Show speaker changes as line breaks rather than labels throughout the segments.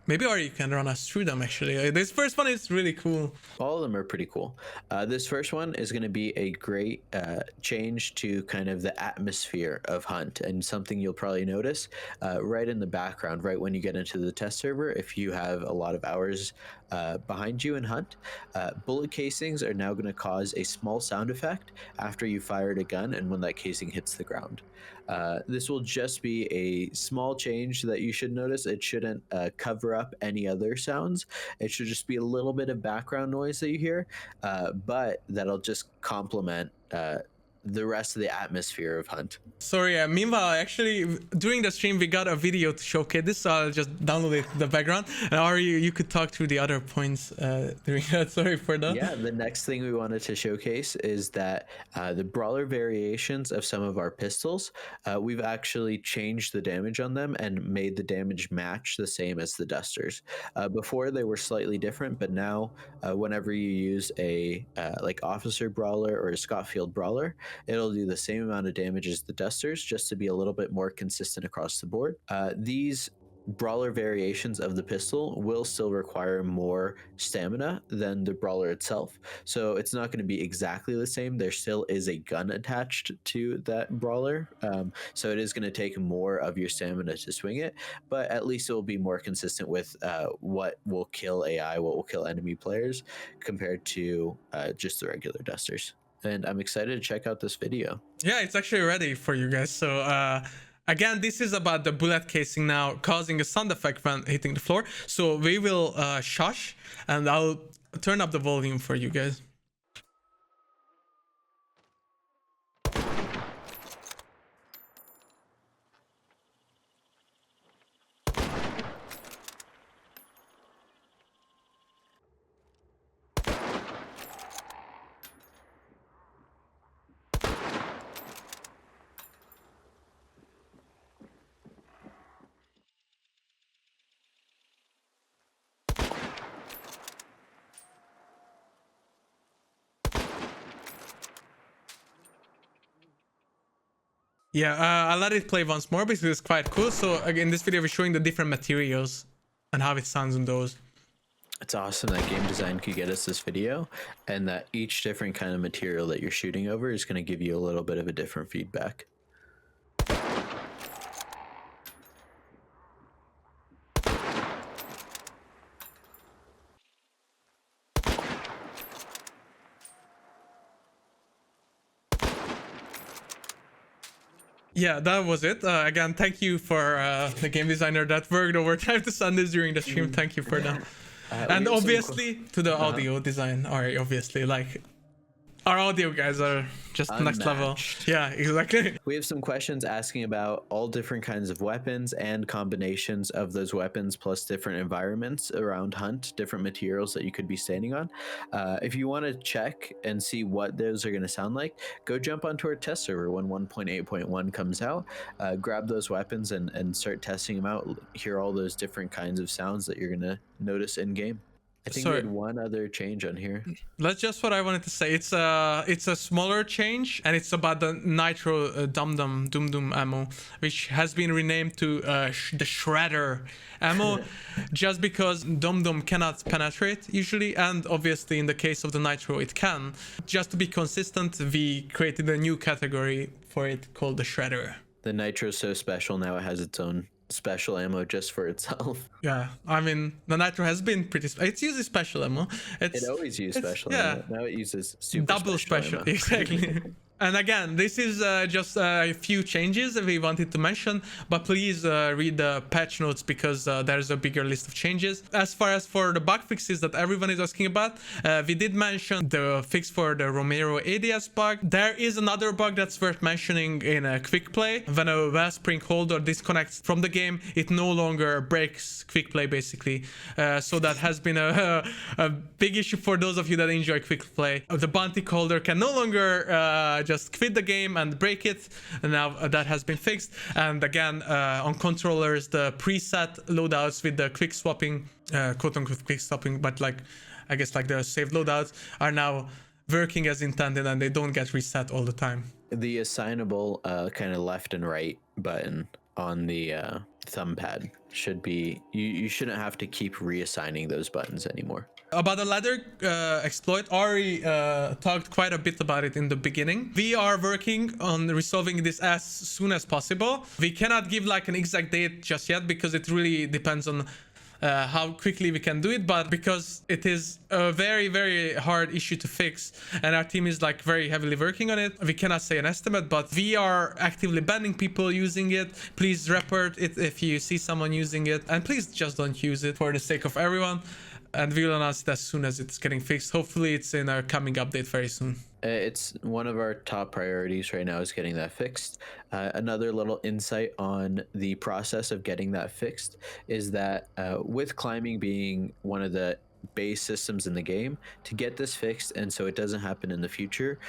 Maybe, or you can run us through them actually. This first one is really cool.
All of them are pretty cool. This first one is going to be a great change to kind of the atmosphere of Hunt, and something you'll probably notice right in the background, right when you get into the test server, if you have a lot of hours behind you in Hunt. Bullet casings are now going to cause a small sound effect after you fired a gun and when that casing hits the ground. This will just be a small change that you should notice. It shouldn't cover up any other sounds. It should just be a little bit of background noise that you hear, but that'll just complement the rest of the atmosphere of Hunt.
Sorry, meanwhile, actually, during the stream, we got a video to showcase this, so I'll just download it in the background. And Ari, you could talk through the other points during that. Sorry for that.
Yeah, the next thing we wanted to showcase is that the brawler variations of some of our pistols, we've actually changed the damage on them and made the damage match the same as the dusters. Before, they were slightly different, but now whenever you use a like officer brawler or a Scotfield brawler, it'll do the same amount of damage as the dusters, just to be a little bit more consistent across the board. These brawler variations of the pistol will still require more stamina than the brawler itself, so it's not going to be exactly the same. There still is a gun attached to that brawler, so it is going to take more of your stamina to swing it, but at least it will be more consistent with what will kill AI, what will kill enemy players, compared to just the regular dusters. And I'm excited to check out this video.
Yeah, it's actually ready for you guys. So again, this is about the bullet casing now causing a sound effect when hitting the floor. So we will shush, and I'll turn up the volume for you guys. Yeah, I'll let it play once more because it's quite cool. So again, in this video, we're showing the different materials and how it sounds on those.
It's awesome that game design could get us this video, and that each different kind of material that you're shooting over is going to give you a little bit of a different feedback.
Yeah, that was it. Again, thank you for the game designer that worked overtime to send this during the stream. Thank you for that. And obviously to the audio design, or obviously, like, our audio guys are just next level. Yeah, exactly.
We have some questions asking about all different kinds of weapons and combinations of those weapons, plus different environments around Hunt, different materials that you could be standing on. If you want to check and see what those are going to sound like, go jump onto our test server when 1.8.1 comes out. Grab those weapons and start testing them out. Hear all those different kinds of sounds that you're going to notice in game. I think we had one other change on here.
That's just what I wanted to say. It's a smaller change, and it's about the Nitro Dum Dum ammo, which has been renamed to the Shredder ammo, just because Dum Dum cannot penetrate usually, and obviously in the case of the Nitro it can. Just to be consistent, we created a new category for it called the Shredder.
The Nitro is so special now; it has its own special ammo just for itself.
Yeah, I mean, the Nitro has been pretty it's uses special ammo.
It always used special ammo. Now it uses super
double special ammo. Exactly. And again, this is just a few changes that we wanted to mention, but please read the patch notes because there's a bigger list of changes. As far as for the bug fixes that everyone is asking about, we did mention the fix for the Romero ADS bug. There is another bug that's worth mentioning in a quick play. When a wellspring holder disconnects from the game, it no longer breaks quick play basically. So that has been a big issue for those of you that enjoy quick play. The bounty holder can no longer just quit the game and break it, and now that has been fixed. And again, on controllers, the preset loadouts with the quick swapping, quote-unquote quick swapping, but like I guess like the saved loadouts are now working as intended, and they don't get reset all the time.
The assignable kind of left and right button on the thumb pad should be, you shouldn't have to keep reassigning those buttons anymore.
About the ladder exploit, Ari talked quite a bit about it in the beginning. We are working on resolving this as soon as possible. We cannot give like an exact date just yet because it really depends on how quickly we can do it, but because it is a very, very hard issue to fix and our team is like very heavily working on it, we cannot say an estimate, but we are actively banning people using it. Please report it if you see someone using it, and please just don't use it for the sake of everyone. And we'll announce it as soon as it's getting fixed. Hopefully it's in our coming update very soon.
It's one of our top priorities right now is getting that fixed. Another little insight on the process of getting that fixed is that with climbing being one of the base systems in the game, to get this fixed and so it doesn't happen in the future,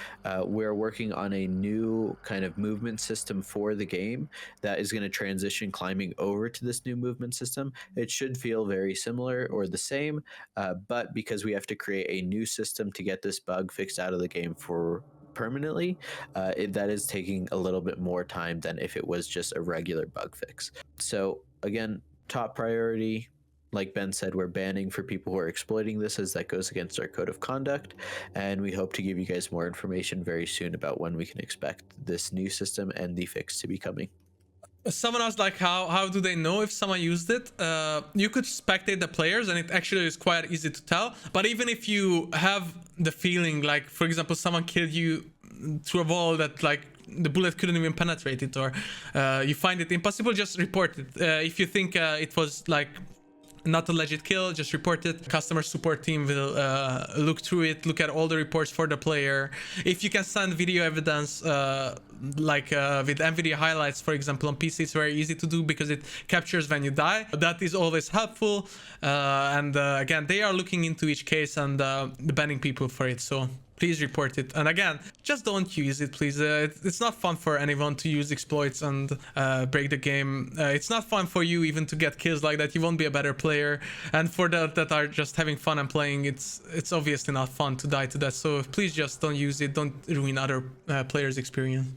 we're working on a new kind of movement system for the game that is going to transition climbing over to this new movement system. It should feel very similar or the same, but because we have to create a new system to get this bug fixed out of the game for permanently, that is taking a little bit more time than if it was just a regular bug fix. So again, top priority. Like Ben said, we're banning for people who are exploiting this, as that goes against our code of conduct. And we hope to give you guys more information very soon about when we can expect this new system and the fix to be coming.
Someone asked like how do they know if someone used it? You could spectate the players and it actually is quite easy to tell. But even if you have the feeling like, for example, someone killed you through a wall that like the bullet couldn't even penetrate it, or you find it impossible, just report it. If you think it was like not a legit kill, just report it. Customer support team will look through it, look at all the reports for the player. If you can send video evidence, like with NVIDIA Highlights, for example, on PC, it's very easy to do because it captures when you die. That is always helpful. And again, they are looking into each case and banning people for it. So please report it. And again, just don't use it, please. It's not fun for anyone to use exploits and break the game. It's not fun for you even to get kills like that. You won't be a better player. And for that are just having fun and playing, it's obviously not fun to die to that. So please just don't use it. Don't ruin other players' experience.